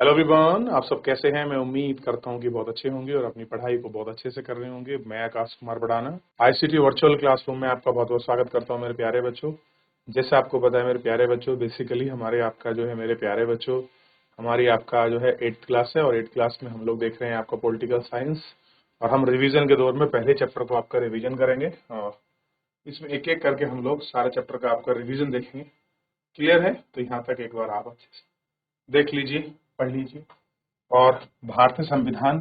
Hello everyone, आप सब कैसे हैं। मैं उम्मीद करता हूं कि बहुत अच्छे होंगे और अपनी पढ़ाई को बहुत अच्छे से कर रहे होंगे। मैं Akash Kumar Badana ICT virtual classroom में आपका बहुत बहुत स्वागत करता हूं मेरे प्यारे बच्चों। जैसे आपको पता है मेरे प्यारे बच्चों, बेसिकली हमारे आपका जो है मेरे प्यारे बच्चों, हमारी आपका जो है 8th क्लास है और 8th क्लास में हम लोग देख रहे हैं आपका पॉलिटिकल साइंस। और हम रिविजन के दौर में पहले चैप्टर को आपका रिविजन करेंगे और इसमें एक एक करके हम लोग सारे चैप्टर का आपका रिविजन देखेंगे। क्लियर है? तो यहाँ तक एक बार आप अच्छे से देख लीजिए, पढ़ लीजिए। और भारतीय संविधान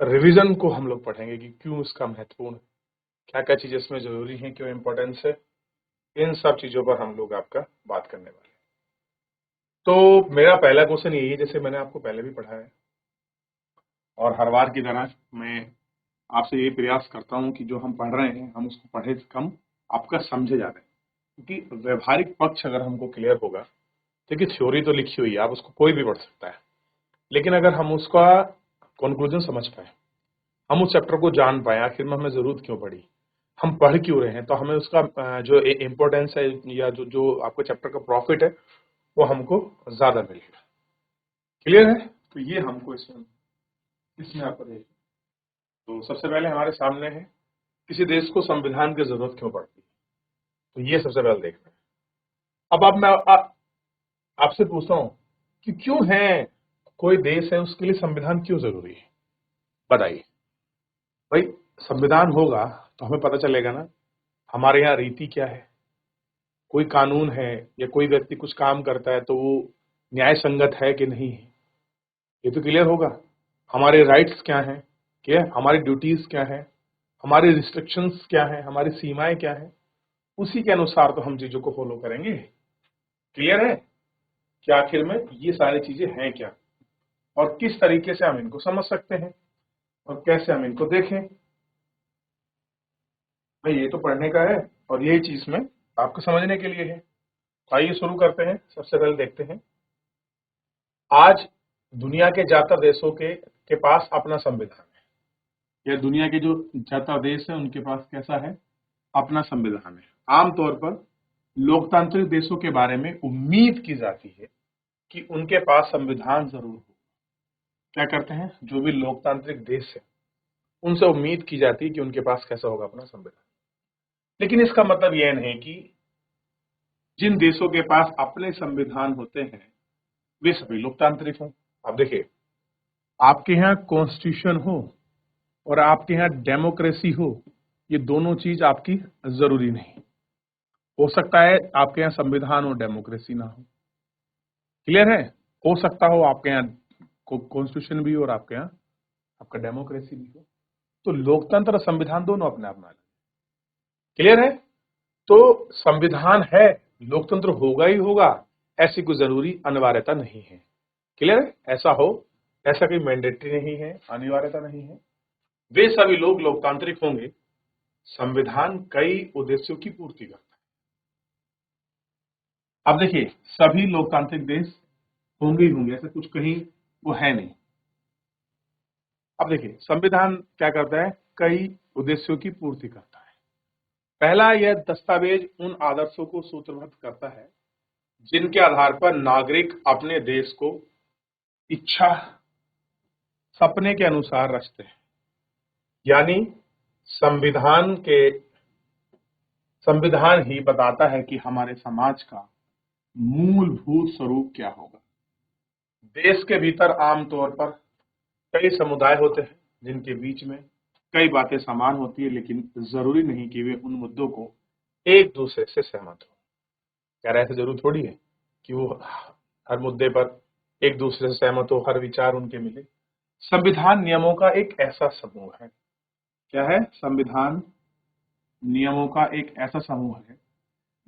रिवीजन को हम लोग पढ़ेंगे कि क्यों इसका महत्वपूर्ण, क्या क्या चीजें इसमें जरूरी हैं, क्यों इम्पोर्टेंस है। इन सब चीजों पर हम लोग आपका बात करने वाले हैं। तो मेरा पहला क्वेश्चन यही है, जैसे मैंने आपको पहले भी पढ़ा है और हर बार की तरह मैं आपसे यही प्रयास करता हूं कि जो हम पढ़ रहे हैं हम उसको पढ़े कम, आपका समझे जा रहे हैं। क्योंकि व्यवहारिक पक्ष अगर हमको क्लियर होगा, देखिए थ्योरी तो लिखी हुई है, आप उसको कोई भी पढ़ सकता है, लेकिन अगर हम उसका कंक्लूजन समझ पाए, हम उस चैप्टर को जान पाए आखिर में हमें जरूरत क्यों पड़ी, हम पढ़ क्यों रहे हैं, तो हमें उसका जो इम्पोर्टेंस है या जो जो आपको चैप्टर का प्रॉफिट है वो हमको ज्यादा मिलेगा। क्लियर है? तो ये हमको इसमें इसमें आपको देखिए, तो सबसे पहले हमारे सामने है किसी देश को संविधान की जरूरत क्यों पड़ती है, तो ये सबसे पहले देखना है। अब आप मैं आपसे पूछता हूँ कि क्यों है, कोई देश है उसके लिए संविधान क्यों जरूरी है, बताइए भाई। संविधान होगा तो हमें पता चलेगा ना हमारे यहाँ रीति क्या है, कोई कानून है या कोई व्यक्ति कुछ काम करता है तो वो न्याय संगत है कि नहीं है, ये तो क्लियर होगा। हमारे राइट्स क्या हैं, क्या हमारी ड्यूटीज क्या है, हमारी रिस्ट्रिक्शंस क्या है, हमारी सीमाएं क्या है, उसी के अनुसार तो हम चीजों को फॉलो करेंगे। क्लियर है कि आखिर में ये सारी चीजें हैं क्या और किस तरीके से हम इनको समझ सकते हैं और कैसे हम इनको देखें। भाई ये तो पढ़ने का है और यही चीज में आपको समझने के लिए है। तो आइए शुरू करते हैं। सबसे पहले देखते हैं, आज दुनिया के ज्यादातर देशों के पास अपना संविधान है, या दुनिया के जो ज्यादातर देश है उनके पास कैसा है, अपना संविधान है। आमतौर पर लोकतांत्रिक देशों के बारे में उम्मीद की जाती है कि उनके पास संविधान जरूर हो। क्या करते हैं, जो भी लोकतांत्रिक देश है उनसे उम्मीद की जाती है कि उनके पास कैसा होगा, अपना संविधान। लेकिन इसका मतलब यह नहीं कि जिन देशों के पास अपने संविधान होते हैं वे सभी लोकतांत्रिक हों। अब देखिए, आपके यहाँ कॉन्स्टिट्यूशन हो और आपके यहाँ डेमोक्रेसी हो, ये दोनों चीज आपकी जरूरी नहीं। हो सकता है आपके यहाँ संविधान और डेमोक्रेसी ना हो। क्लियर है? हो सकता हो आपके यहाँ कॉन्स्टिट्यूशन भी हो और आपके यहाँ आपका डेमोक्रेसी भी हो। तो लोकतंत्र और संविधान दोनों अपने आप में अलग। क्लियर है? तो संविधान है, लोकतंत्र होगा ही होगा, ऐसी कोई जरूरी अनिवार्यता नहीं है। क्लियर है? ऐसा हो, ऐसा कोई मैंडेटरी नहीं है, अनिवार्यता नहीं है। वे सभी लोग लोकतांत्रिक होंगे। संविधान कई उद्देश्यों की पूर्ति करता है। अब देखिए, सभी लोकतांत्रिक देश होंगे ही होंगे, ऐसा कुछ कहीं वो है नहीं। अब देखिए, संविधान क्या करता है, कई उद्देश्यों की पूर्ति करता है। पहला, यह दस्तावेज उन आदर्शों को सूत्रबद्ध करता है जिनके आधार पर नागरिक अपने देश को इच्छा, सपने के अनुसार रचते हैं। यानी संविधान के संविधान ही बताता है कि हमारे समाज का मूलभूत स्वरूप क्या होगा। देश के भीतर आमतौर पर कई समुदाय होते हैं जिनके बीच में कई बातें समान होती है, लेकिन जरूरी नहीं कि वे उन मुद्दों को एक दूसरे से सहमत हो। यार ऐसे जरूर थोड़ी है कि वो हर मुद्दे पर एक दूसरे से सहमत हो, हर विचार उनके मिले। संविधान नियमों का एक ऐसा समूह है। क्या है? संविधान नियमों का एक ऐसा समूह है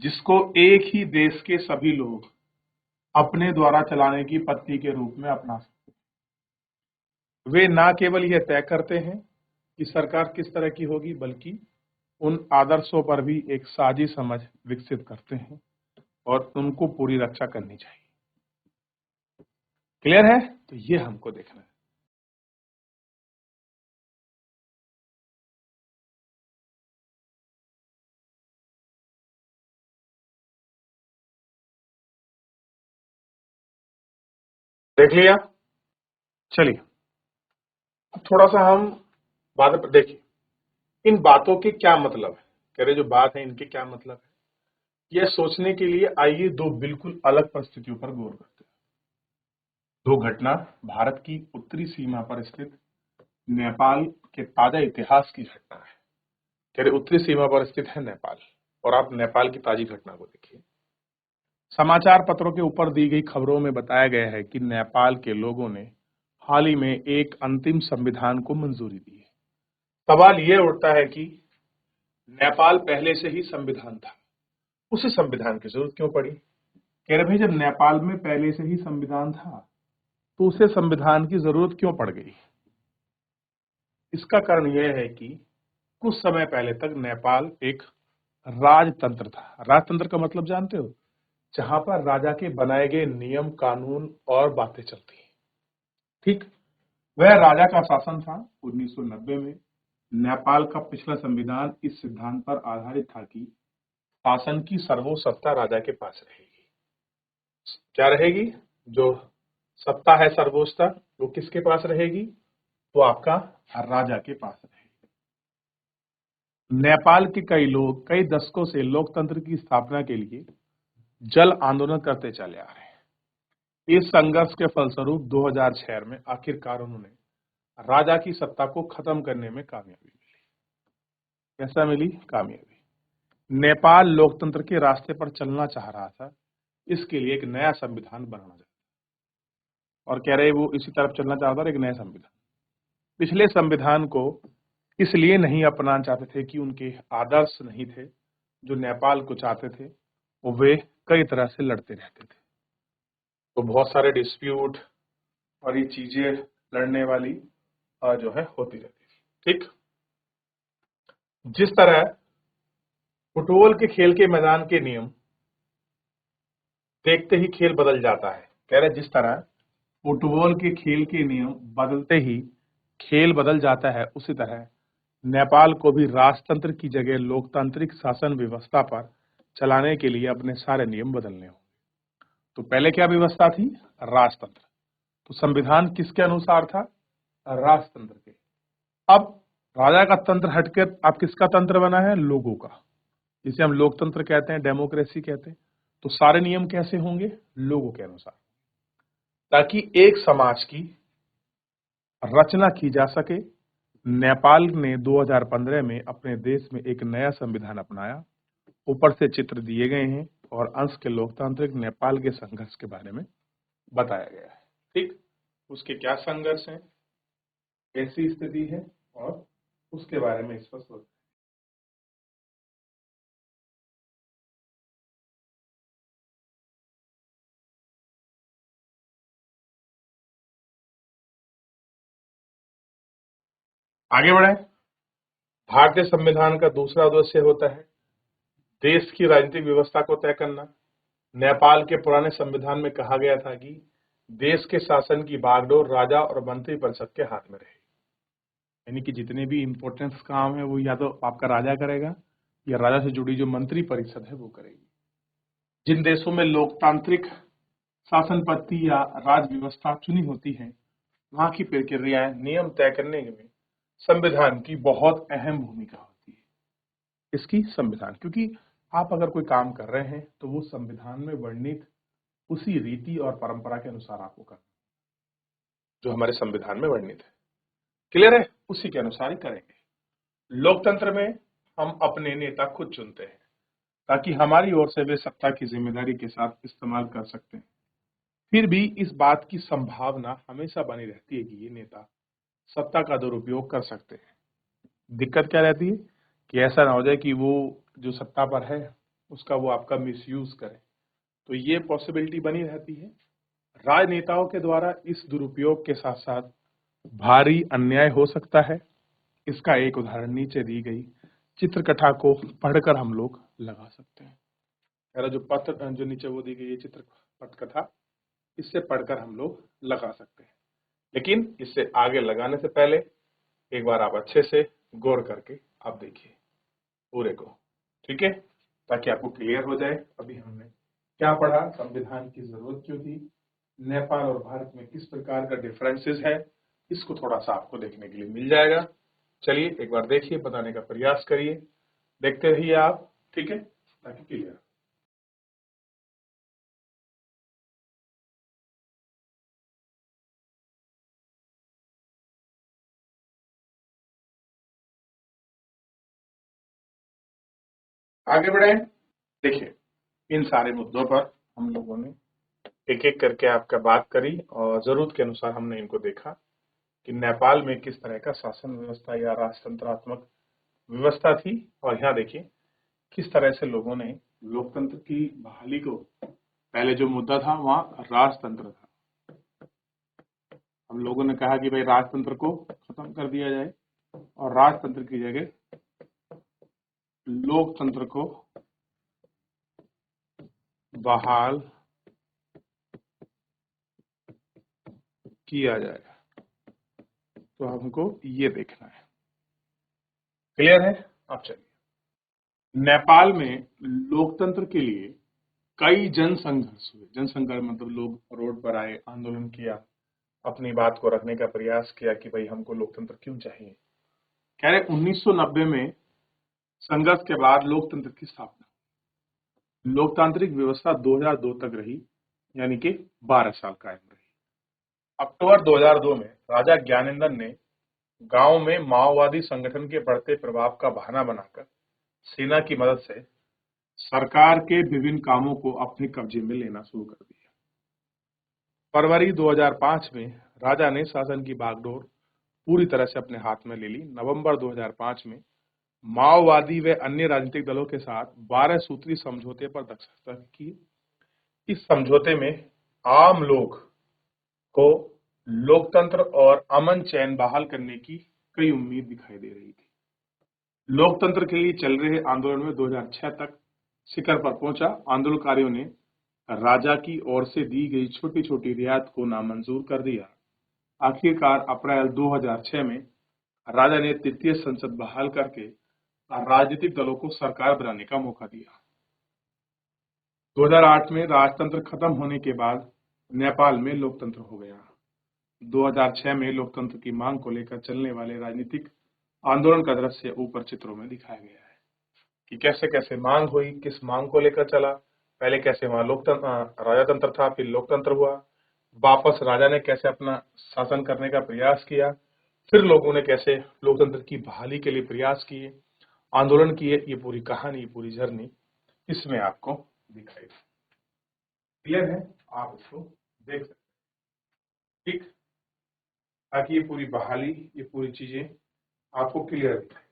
जिसको एक ही देश के सभी लोग अपने द्वारा चलाने की पद्धति के रूप में अपना सकते हैं। वे ना केवल यह तय करते हैं कि सरकार किस तरह की होगी, बल्कि उन आदर्शों पर भी एक साझी समझ विकसित करते हैं और उनको पूरी रक्षा करनी चाहिए। क्लियर है? तो ये हमको देखना है। देख लिया? चलिए अब थोड़ा सा हम बात पर देखिए, इन बातों के क्या मतलब है, कह रहे जो बात है इनके क्या मतलब है, यह सोचने के लिए आइए दो बिल्कुल अलग परिस्थितियों पर गौर करते हैं। दो घटना भारत की उत्तरी सीमा पर स्थित नेपाल के ताजा इतिहास की घटना है। कह रहे उत्तरी सीमा पर स्थित है नेपाल, और आप नेपाल की ताजी घटना को देखिए। समाचार पत्रों के ऊपर दी गई खबरों में बताया गया है कि नेपाल के लोगों ने हाल ही में एक अंतिम संविधान को मंजूरी दी है। सवाल यह उठता है कि नेपाल पहले से ही संविधान था, उसे संविधान की जरूरत क्यों पड़ी। कह रहे भाई जब नेपाल में पहले से ही संविधान था तो उसे संविधान की जरूरत क्यों पड़ गई। इसका कारण यह है कि कुछ समय पहले तक नेपाल एक राजतंत्र था। राजतंत्र का मतलब जानते हो, जहां पर राजा के बनाए गए नियम कानून और बातें चलती हैं। ठीक, वह राजा का शासन था। 1990 में नेपाल का पिछला संविधान इस सिद्धांत पर आधारित था कि शासन की सर्वोच्च सत्ता राजा के पास रहेगी। क्या रहेगी, जो सत्ता है सर्वोच्चता वो किसके पास रहेगी, तो आपका राजा के पास रहेगी। नेपाल के कई लोग कई दशकों से लोकतंत्र की स्थापना के लिए जल आंदोलन करते चले आ रहे हैं। इस संघर्ष के फलस्वरूप 2006 में आखिरकार उन्होंने राजा की सत्ता को खत्म करने में कामयाबी मिली। कैसा मिली कामयाबी, नेपाल लोकतंत्र के रास्ते पर चलना चाह रहा था, इसके लिए एक नया संविधान बनाना चाहता, और कह रहे वो इसी तरफ चलना चाहता था, एक नया संविधान। पिछले संविधान को इसलिए नहीं अपनाना चाहते थे कि उनके आदर्श नहीं थे जो नेपाल को चाहते थे, वो वे कई तरह से लड़ते रहते थे। तो बहुत सारे डिस्प्यूट और ये चीजें लड़ने वाली जो है होती रहती थी। ठीक, जिस तरह फुटबॉल के खेल के मैदान के नियम देखते ही खेल बदल जाता है, कह रहे जिस तरह फुटबॉल के खेल के नियम बदलते ही खेल बदल जाता है, उसी तरह नेपाल को भी राजतंत्र की जगह लोकतांत्रिक शासन व्यवस्था पर चलाने के लिए अपने सारे नियम बदलने होंगे। तो पहले क्या व्यवस्था थी, राजतंत्र। तो संविधान किसके अनुसार था, राजतंत्र के। अब राजा का तंत्र हटकर अब किसका तंत्र बना है, लोगों का, जिसे हम लोकतंत्र कहते हैं, डेमोक्रेसी कहते हैं। तो सारे नियम कैसे होंगे, लोगों के अनुसार, ताकि एक समाज की रचना की जा सके। नेपाल ने 2015 में अपने देश में एक नया संविधान अपनाया। ऊपर से चित्र दिए गए हैं और अंश के लोकतांत्रिक नेपाल के संघर्ष के बारे में बताया गया है। ठीक, उसके क्या संघर्ष हैं, कैसी स्थिति है, और उसके बारे में स्पष्ट होता है। आगे बढ़े। भारतीय संविधान का दूसरा उद्देश्य होता है देश की राजनीतिक व्यवस्था को तय करना। नेपाल के पुराने संविधान में कहा गया था कि देश के शासन की बागडोर राजा और मंत्री परिषद के हाथ में रहेगी। यानी कि जितने भी इंपॉर्टेंट काम है वो या तो आपका राजा करेगा या राजा से जुड़ी जो मंत्री परिषद है वो करेगी। जिन देशों में लोकतांत्रिक शासन पद्धति या राज व्यवस्था चुनी होती है, वहां की प्रक्रियाएं नियम तय करने में संविधान की बहुत अहम भूमिका होती है। इसकी संविधान, क्योंकि आप अगर कोई काम कर रहे हैं तो वो संविधान में वर्णित उसी रीति और परंपरा के अनुसार आपको करना, जो हमारे संविधान में वर्णित है। क्लियर है, उसी के अनुसार ही करेंगे। लोकतंत्र में हम अपने नेता खुद चुनते हैं ताकि हमारी ओर से वे सत्ता की जिम्मेदारी के साथ इस्तेमाल कर सकते हैं। फिर भी इस बात की संभावना हमेशा बनी रहती है कि ये नेता सत्ता का दुरुपयोग कर सकते हैं। दिक्कत क्या रहती है कि ऐसा ना हो जाए कि वो जो सत्ता पर है उसका वो आपका मिसयूज करे, तो ये पॉसिबिलिटी बनी रहती है। राजनेताओं के द्वारा इस दुरुपयोग के साथ साथ भारी अन्याय हो सकता है। इसका एक उदाहरण नीचे दी गई चित्रकथा को पढ़कर हम लोग लगा सकते हैं। जो पत्र जो नीचे वो दी गई है चित्र पटकथा, इससे पढ़कर हम लोग लगा सकते हैं। लेकिन इससे आगे लगाने से पहले एक बार आप अच्छे से गौर करके आप देखिए पूरे को, ठीक है, ताकि आपको क्लियर हो जाए अभी हमने क्या पढ़ा, संविधान की जरूरत क्यों थी, नेपाल और भारत में किस प्रकार का डिफरेंसेस है, इसको थोड़ा सा आपको देखने के लिए मिल जाएगा। चलिए एक बार देखिए, बताने का प्रयास करिए, देखते रहिए आप, ठीक है, ताकि क्लियर। आगे बढ़े। देखिए, इन सारे मुद्दों पर हम लोगों ने एक एक करके आपका बात करी और जरूरत के अनुसार हमने इनको देखा कि नेपाल में किस तरह का शासन व्यवस्था या राजतंत्रात्मक व्यवस्था थी, और यहाँ देखिए किस तरह से लोगों ने लोकतंत्र की बहाली को, पहले जो मुद्दा था वहां राजतंत्र था, हम लोगों ने कहा कि भाई राजतंत्र को खत्म कर दिया जाए और राजतंत्र की जगह लोकतंत्र को बहाल किया जाएगा। तो हमको ये देखना है, क्लियर है। अब चलिए, नेपाल में लोकतंत्र के लिए कई जनसंघर्ष हुए। जनसंघर्ष मतलब लोग रोड पर आए, आंदोलन किया, अपनी बात को रखने का प्रयास किया कि भाई हमको लोकतंत्र क्यों चाहिए। कह रहे 1990 में संघर्ष के बाद लोकतंत्र की स्थापना, लोकतांत्रिक व्यवस्था 2002 तक रही, यानी कि 12 साल कायम रही। अक्टूबर 2002 में राजा ज्ञानेंद्र ने गांव में माओवादी संगठन के बढ़ते प्रभाव का बहाना बनाकर सेना की मदद से सरकार के विभिन्न कामों को अपने कब्जे में लेना शुरू कर दिया। फरवरी 2005 में राजा ने शासन की बागडोर पूरी तरह से अपने हाथ में ले ली। नवंबर 2005 में माओवादी व अन्य राजनीतिक दलों के साथ 12 सूत्री समझौते पर दस्तखत किए। इस समझौते में आम लोग को लोकतंत्र और अमन चैन बहाल करने की कई उम्मीद दिखाई दे रही थी। लोकतंत्र के लिए चल रहे आंदोलन में 2006 तक शिखर पर पहुंचा। आंदोलनकारियों ने राजा की ओर से दी गई छोटी छोटी रियायत को नामंजूर कर दिया। आखिरकार अप्रैल 2006 में राजा ने तृतीय संसद बहाल करके राजनीतिक दलों को सरकार बनाने का मौका दिया। 2008 में राजतंत्र खत्म होने के बाद नेपाल में लोकतंत्र हो गया। 2006 में लोकतंत्र की मांग को लेकर चलने वाले राजनीतिक आंदोलन का दृश्य ऊपर चित्रों में दिखाया गया है कि कैसे कैसे मांग हुई, किस मांग को लेकर चला, पहले कैसे वहां लोकतंत्र राजातंत्र था, फिर लोकतंत्र हुआ, वापस राजा ने कैसे अपना शासन करने का प्रयास किया, फिर लोगों ने कैसे लोकतंत्र की बहाली के लिए प्रयास किए, आंदोलन किए। ये पूरी कहानी, ये पूरी जर्नी इसमें आपको दिखाई। क्लियर है, आप इसको देख सकते हैं, ठीक, ताकि ये पूरी बहाली, ये पूरी चीजें आपको क्लियर दिखाई।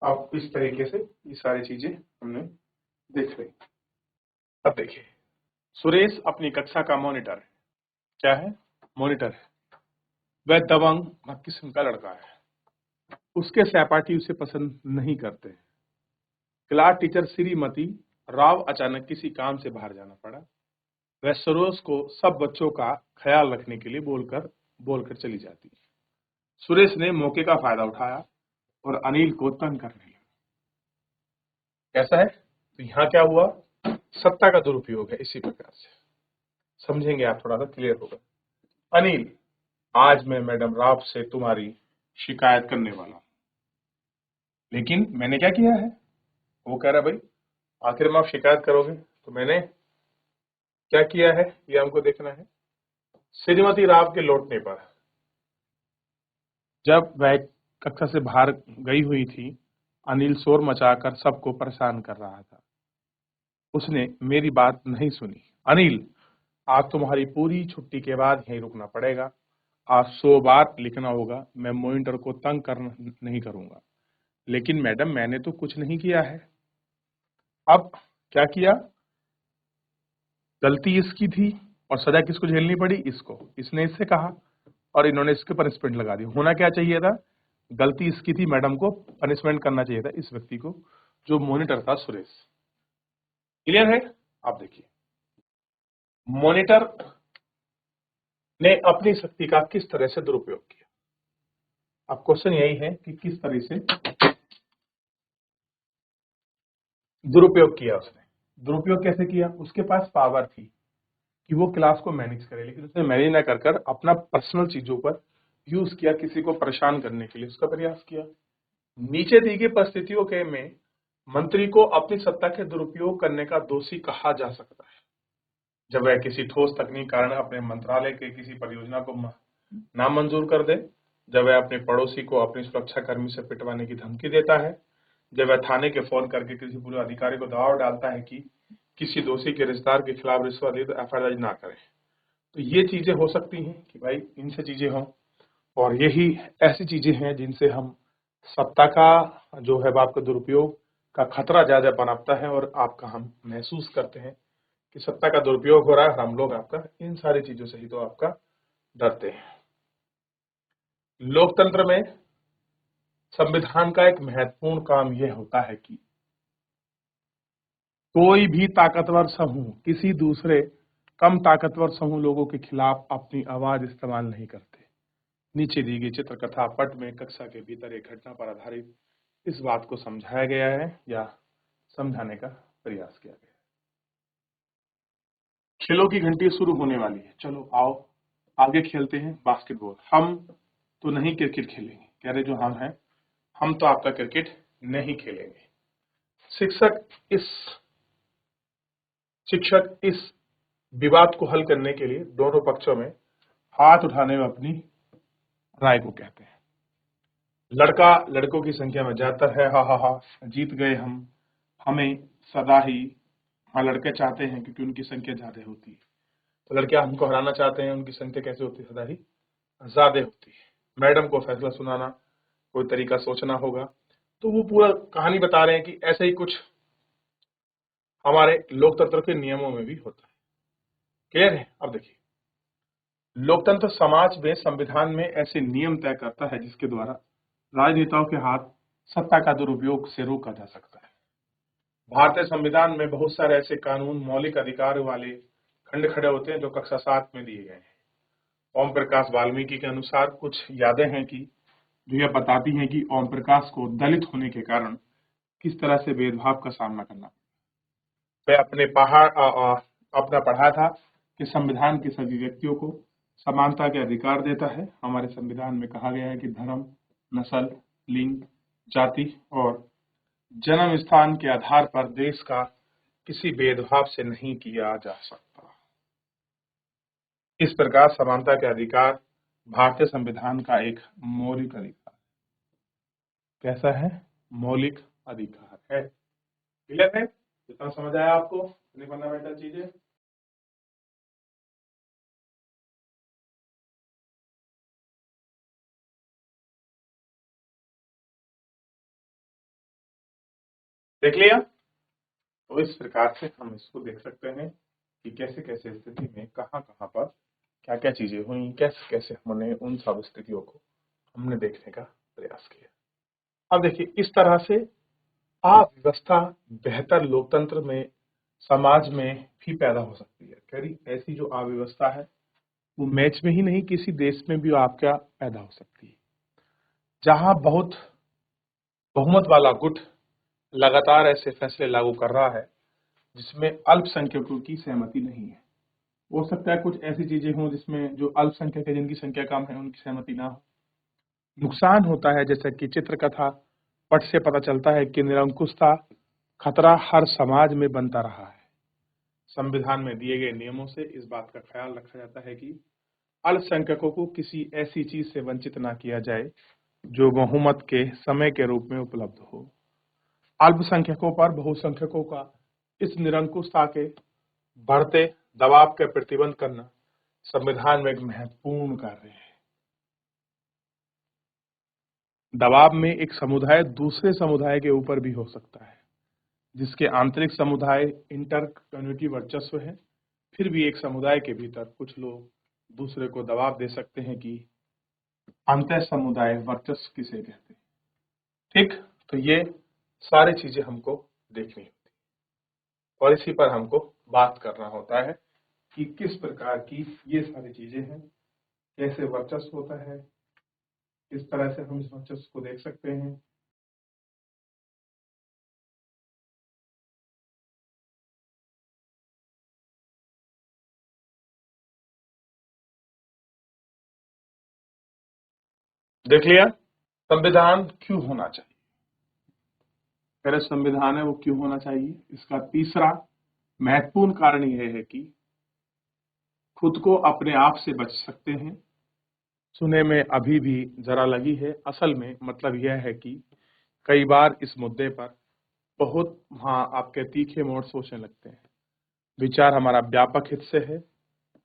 अब इस तरीके से ये सारी चीजें हमने देख ली। अब देखिए, सुरेश अपनी कक्षा का मॉनिटर है। क्या है? मॉनिटर है। वह दबंग किस्म का लड़का है। उसके सहपाठी उसे पसंद नहीं करते। क्लास टीचर श्रीमती राव अचानक किसी काम से बाहर जाना पड़ा। वह सुरेश को सब बच्चों का ख्याल रखने के लिए बोलकर चली जाती है। सुरेश ने मौके का फायदा उठाया और अनिल को तंग करने लगा। कैसा है? तो यहाँ क्या हुआ? सत्ता का दुरुपयोग है। इसी प्रकार से समझेंगे आप, थोड़ा सा क्लियर होगा। अनिल, आज मैं मैडम राव से तुम्हारी शिकायत करने वाला हूं। लेकिन मैंने क्या किया है? वो कह रहा, भाई आखिर में आप शिकायत करोगे तो मैंने क्या किया है ये हमको देखना है। श्रीमती राव के लौटने पर जब वह कक्षा से बाहर गई हुई थी, अनिल शोर मचाकर सबको परेशान कर रहा था। उसने मेरी बात नहीं सुनी। अनिल, आज तुम्हारी पूरी छुट्टी के बाद यहीं रुकना पड़ेगा। आज 100 बार लिखना होगा। मैं मॉनिटर को तंग नहीं करूंगा। लेकिन मैडम, मैंने तो कुछ नहीं किया है। अब क्या किया? गलती इसकी थी और सजा किसको झेलनी पड़ी? इसको। इसने इससे कहा और इन्होंने इसके पनिशमेंट लगा दी। होना क्या चाहिए था? गलती इसकी थी, मैडम को पनिशमेंट करना चाहिए था इस व्यक्ति को, जो मॉनिटर था सुरेश। क्लियर है? आप देखिए, मॉनिटर ने अपनी शक्ति का किस तरह से दुरुपयोग किया। अब क्वेश्चन यही है कि किस तरह से दुरुपयोग किया उसने। दुरुपयोग कैसे किया? उसके पास पावर थी कि वो क्लास को मैनेज करे, लेकिन उसने मैनेज ना कर कर अपना पर्सनल चीजों पर यूज किया, किसी को परेशान करने के लिए उसका प्रयास किया। नीचे दी गई परिस्थितियों के में मंत्री को अपनी सत्ता के दुरुपयोग करने का दोषी कहा जा सकता है जब वह किसी ठोस तकनीक कारण अपने मंत्रालय के किसी परियोजना को नामंजूर कर दे, जब वह अपने पड़ोसी को अपनी सुरक्षा कर्मी से पिटवाने की धमकी देता है, जब वह थाने के फोन करके किसी पुलिस अधिकारी को दबाव डालता है कि किसी दोषी के रिश्तेदार के खिलाफ रिश्वत ली तो एफआईआर ना करें। तो ये चीजें हो सकती हैं कि भाई इनसे चीजें हों, और यही ऐसी चीजें हैं जिनसे हम सत्ता का जो है आपका दुरुपयोग का खतरा ज्यादा पनपता है, और आपका हम महसूस करते हैं कि सत्ता का दुरुपयोग हो रहा है। हम लोग आपका इन सारी चीजों से ही तो आपका डरते हैं। लोकतंत्र में संविधान का एक महत्वपूर्ण काम यह होता है कि कोई भी ताकतवर समूह किसी दूसरे कम ताकतवर समूह लोगों के खिलाफ अपनी आवाज इस्तेमाल नहीं करते। नीचे दी गई चित्रकथा पट में कक्षा के भीतर एक घटना पर आधारित इस बात को समझाया गया है या समझाने का प्रयास किया गया है। खेलों की घंटी शुरू होने वाली है, चलो आओ आगे खेलते हैं बास्केटबॉल। हम तो नहीं क्रिकेट खेलेंगे, कह रहे जो हम हैं, हम तो आपका क्रिकेट नहीं खेलेंगे। शिक्षक इस विवाद को हल करने के लिए दोनों पक्षों में हाथ उठाने में अपनी राय को कहते हैं। लड़का लड़कों की संख्या में ज्यादा है, हा हा हा, जीत गए हम, हमें सदा ही, हाँ लड़के चाहते हैं क्योंकि उनकी संख्या ज्यादा होती है, तो लड़कियां हमको हराना चाहते हैं, उनकी संख्या कैसे होती है? सदा ही ज्यादा होती है। मैडम को फैसला सुनाना, कोई तरीका सोचना होगा। तो वो पूरा कहानी बता रहे हैं कि ऐसे ही कुछ हमारे लोकतंत्र के नियमों में भी होता है। क्लियर है? अब देखिए, लोकतंत्र समाज में संविधान में ऐसे नियम तय करता है जिसके द्वारा राजनेताओं के हाथ सत्ता का दुरुपयोग से रोका जा सकता है। भारतीय संविधान में बहुत सारे ऐसे कानून मौलिक अधिकार वाले खंड खड़े होते हैं जो कक्षा 7 में दिए गए हैं। ओम प्रकाश वाल्मीकि के अनुसार कुछ यादें हैं कि जो यह बताती हैं कि ओम प्रकाश को दलित होने के कारण किस तरह से भेदभाव का सामना करना। वह अपना पढ़ा था कि संविधान के सभी व्यक्तियों को समानता के अधिकार देता है। हमारे संविधान में कहा गया है कि धर्म, नस्ल, लिंग, जाति और जन्म स्थान के आधार पर देश का किसी भेदभाव से नहीं किया जा सकता। इस प्रकार समानता के अधिकार भारतीय संविधान का एक मौलिक अधिकार। कैसा है? मौलिक अधिकार है। क्लियर है? जितना समझ आया आपको फंडामेंटल चीजें। देख लिया? तो इस प्रकार से हम इसको देख सकते हैं कि कैसे कैसे स्थिति में कहां कहां पर क्या क्या चीजें हुई, कैसे कैसे हमने उन सब स्थितियों को हमने देखने का प्रयास किया। अब देखिए, इस तरह से अव्यवस्था बेहतर लोकतंत्र में समाज में भी पैदा हो सकती है। करी ऐसी जो अव्यवस्था है वो मैच में ही नहीं, किसी देश में भी आपका पैदा हो सकती है, जहां बहुत बहुमत वाला गुट लगातार ऐसे फैसले लागू कर रहा है जिसमें अल्पसंख्यकों की सहमति नहीं है। हो सकता है कुछ ऐसी चीजें हों जिसमें जो अल्पसंख्यक है, जिनकी संख्या कम है, उनकी सहमति ना हो। नुकसान होता है, जैसे कि चित्रकथा पट से पता चलता है कि निरंकुशता खतरा हर समाज में बनता रहा है। संविधान में दिए गए नियमों से इस बात का ख्याल रखा जाता है कि अल्पसंख्यकों को किसी ऐसी चीज से वंचित ना किया जाए जो बहुमत के समय के रूप में उपलब्ध हो। अल्पसंख्यकों पर बहुसंख्यकों का इस निरंकुशता के बढ़ते दबाव के प्रतिबंध करना संविधान में एक महत्वपूर्ण कार्य है। दबाव में एक समुदाय दूसरे समुदाय के ऊपर भी हो सकता है, जिसके आंतरिक समुदाय इंटर कम्युनिटी वर्चस्व है, फिर भी एक समुदाय के भीतर कुछ लोग दूसरे को दबाव दे सकते हैं कि अंतर समुदाय वर्चस्व किसे कहते हैं। ठीक, तो ये सारी चीजें हमको देखनी होती है और इसी पर हमको बात करना होता है कि किस प्रकार की ये सारी चीजें हैं, कैसे वर्चस्व होता है, इस तरह से हम इस वर्चस्व को देख सकते हैं। देख लिया संविधान क्यों होना चाहिए। पहले संविधान है वो क्यों होना चाहिए, इसका तीसरा महत्वपूर्ण कारण यह है कि खुद को अपने आप से बच सकते हैं। सुने में अभी भी जरा लगी है, असल में मतलब यह है कि कई बार इस मुद्दे पर बहुत आपके तीखे मोड़ सोचने लगते हैं। विचार हमारा व्यापक हित से है,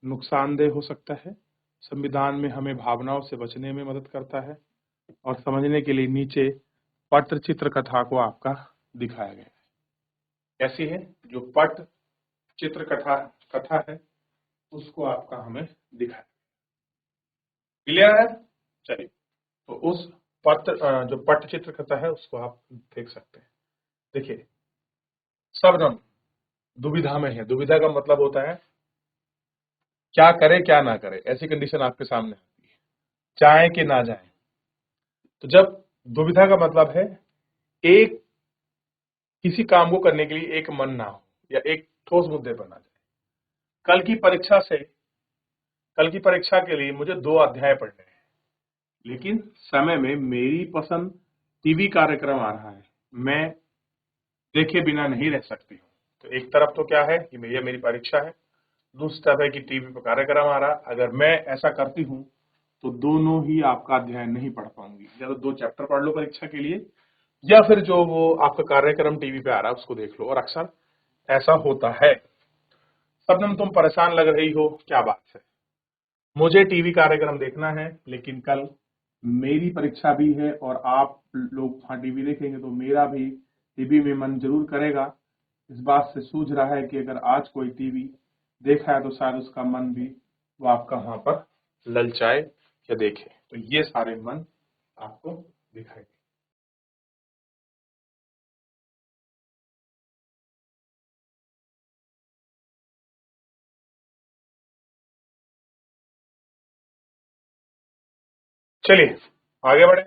नुकसानदेह हो सकता है। संविधान में हमें भावनाओं से बचने में मदद करता है और समझने के लिए नीचे पट चित्र कथा को आपका दिखाया गया है। कैसी है जो पट चित्र कथा है उसको आपका हमें दिखाया। क्लियर है? चलिए, तो उस जो पट्टचित्र कथा है उसको आप देख सकते हैं। देखिए, शबनम दुविधा में है। दुविधा का मतलब होता है क्या करे क्या ना करे, ऐसी कंडीशन आपके सामने आती है, जाए कि ना जाए। तो जब दुविधा का मतलब है एक किसी काम को करने के लिए एक मन ना हो या एक ठोस मुद्दे पर ना जाए। कल की परीक्षा के लिए मुझे 2 अध्याय पढ़ने हैं, लेकिन समय में मेरी पसंद टीवी कार्यक्रम आ रहा है, मैं देखे बिना नहीं रह सकती हूँ। तो एक तरफ तो क्या है कि ये मेरी परीक्षा है, दूसरी तरफ है कि टीवी पर कार्यक्रम आ रहा। अगर मैं ऐसा करती हूँ तो दोनों ही आपका अध्ययन नहीं पढ़ पाऊंगी। या तो 2 चैप्टर पढ़ लो परीक्षा के लिए, या फिर जो वो आपका कार्यक्रम टीवी पे आ रहा है उसको देख लो। और अक्सर ऐसा होता है। शबनम तुम परेशान लग रही हो, क्या बात है? मुझे टीवी कार्यक्रम देखना है, लेकिन कल मेरी परीक्षा भी है और आप लोग वहां टीवी देखेंगे तो मेरा भी टीवी में मन जरूर करेगा। इस बात से सूझ रहा है कि अगर आज कोई टीवी देखा है तो शायद उसका मन भी वो आपका वहां पर ललचाए या देखे। तो ये सारे मन आपको दिखाई दें। चलिए आगे बढ़े।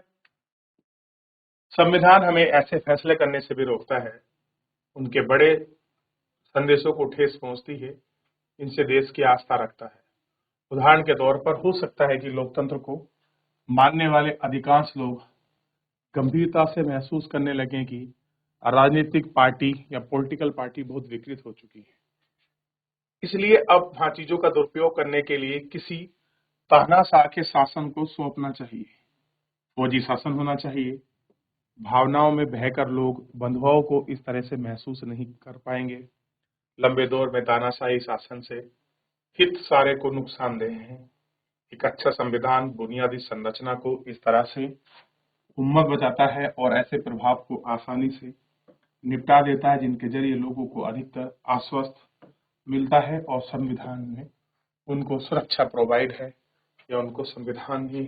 संविधान हमें ऐसे फैसले करने से भी रोकता है, उनके बड़े संदेशों को ठेस पहुंचती है, इनसे देश की आस्था रखता है। उदाहरण के तौर पर हो सकता है कि लोकतंत्र को मानने वाले अधिकांश लोग गंभीरता से महसूस करने लगे कि राजनीतिक पार्टी या पॉलिटिकल पार्टी बहुत विकृत हो चुकी है। इसलिए अब चीजों का दुरुपयोग करने के लिए किसी तानाशाह के शासन को सौंपना चाहिए। फौजी शासन होना चाहिए। भावनाओं में बहकर लोग बंधुओं को इस तरह से महसूस नहीं कर पाएंगे। लंबे दौर में तानाशाही शासन से हित सारे को नुकसानदेह है। एक अच्छा संविधान बुनियादी संरचना को इस तरह से उन्मत्त बचाता है और ऐसे प्रभाव को आसानी से निपटा देता है जिनके जरिए लोगों को अधिकतर आश्वस्त मिलता है और संविधान में उनको सुरक्षा प्रोवाइड है, या उनको संविधान ही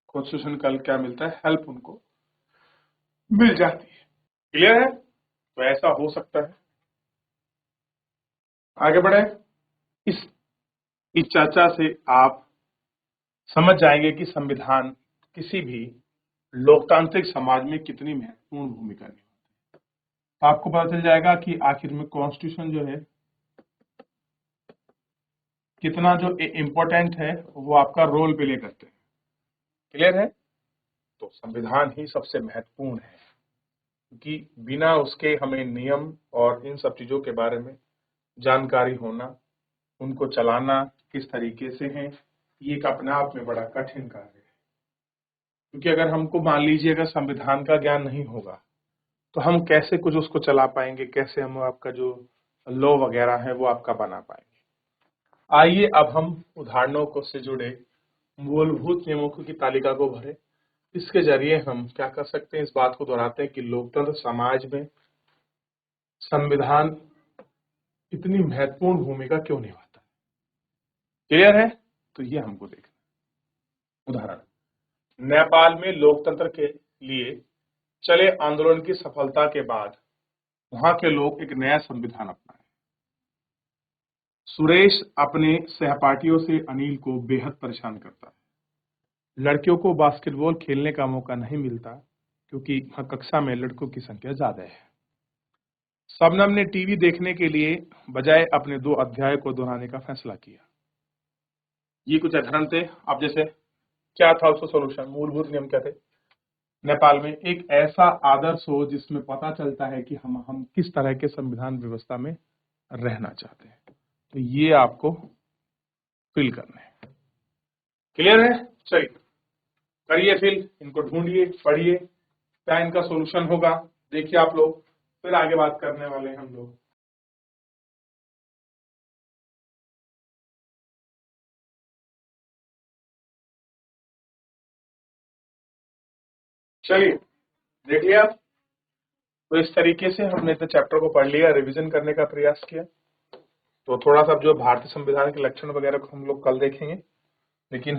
कॉन्स्टिट्यूशन कल क्या मिलता है, हेल्प उनको मिल जाती है। क्लियर है? तो ऐसा हो सकता है। आगे बढ़े। इस इस चर्चा से आप समझ जाएंगे कि संविधान किसी भी लोकतांत्रिक समाज में कितनी महत्वपूर्ण भूमिका निभाता है। तो आपको पता चल जाएगा कि आखिर में कॉन्स्टिट्यूशन जो है कितना जो इम्पोर्टेंट है वो आपका रोल प्ले करते हैं। क्लियर है? तो संविधान ही सबसे महत्वपूर्ण है, क्योंकि बिना उसके हमें नियम और इन सब चीजों के बारे में जानकारी होना, उनको चलाना किस तरीके से है, ये एक अपने आप में बड़ा कठिन कार्य है। क्योंकि अगर हमको मान लीजिए अगर संविधान का ज्ञान नहीं होगा तो हम कैसे कुछ उसको चला पाएंगे, कैसे हम आपका जो लॉ वगैरह है वो आपका बना पाएंगे। आइए अब हम उदाहरणों को से जुड़े मूलभूत नियमों की तालिका को भरें। इसके जरिए हम क्या कर सकते हैं, इस बात को दोहराते हैं कि लोकतंत्र समाज में संविधान इतनी महत्वपूर्ण भूमिका क्यों निभाता है। क्लियर है? तो ये हमको देखना। उदाहरण, नेपाल में लोकतंत्र के लिए चले आंदोलन की सफलता के बाद वहां के लोग एक नया संविधान अपनाए। सुरेश अपने सहपाठियों से अनिल को बेहद परेशान करता है, लड़कियों को बास्केटबॉल खेलने का मौका नहीं मिलता क्योंकि कक्षा में लड़कों की संख्या ज्यादा है। शबनम ने टीवी देखने के लिए बजाय अपने 2 अध्याय को दोहराने का फैसला किया। ये कुछ उदाहरण थे। अब जैसे क्या था उसका सोल्यूशन, मूलभूत नियम क्या थे। नेपाल में एक ऐसा आदर्श हो जिसमें पता चलता है कि हम किस तरह के संविधान व्यवस्था में रहना चाहते हैं। तो ये आपको फिल करना है। क्लियर है? चलिए करिए फिल, इनको ढूंढिए, पढ़िए, क्या इनका सोल्यूशन होगा देखिए आप लोग, फिर आगे बात करने वाले हैं हम लोग। चलिए देख लिया। तो इस तरीके से हमने तो चैप्टर को पढ़ लिया, रिवीजन करने का प्रयास किया। तो थोड़ा सा जो भारतीय संविधान के लक्षण वगैरह को हम लोग कल देखेंगे, लेकिन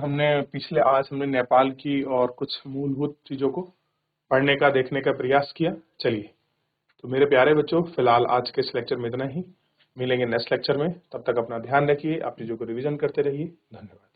आज हमने नेपाल की और कुछ मूलभूत चीजों को पढ़ने का, देखने का प्रयास किया। चलिए तो मेरे प्यारे बच्चों, फिलहाल आज के इस लेक्चर में इतना ही। मिलेंगे नेक्स्ट लेक्चर में, तब तक अपना ध्यान रखिए, आप चीजों को रिवीजन करते रहिए। धन्यवाद।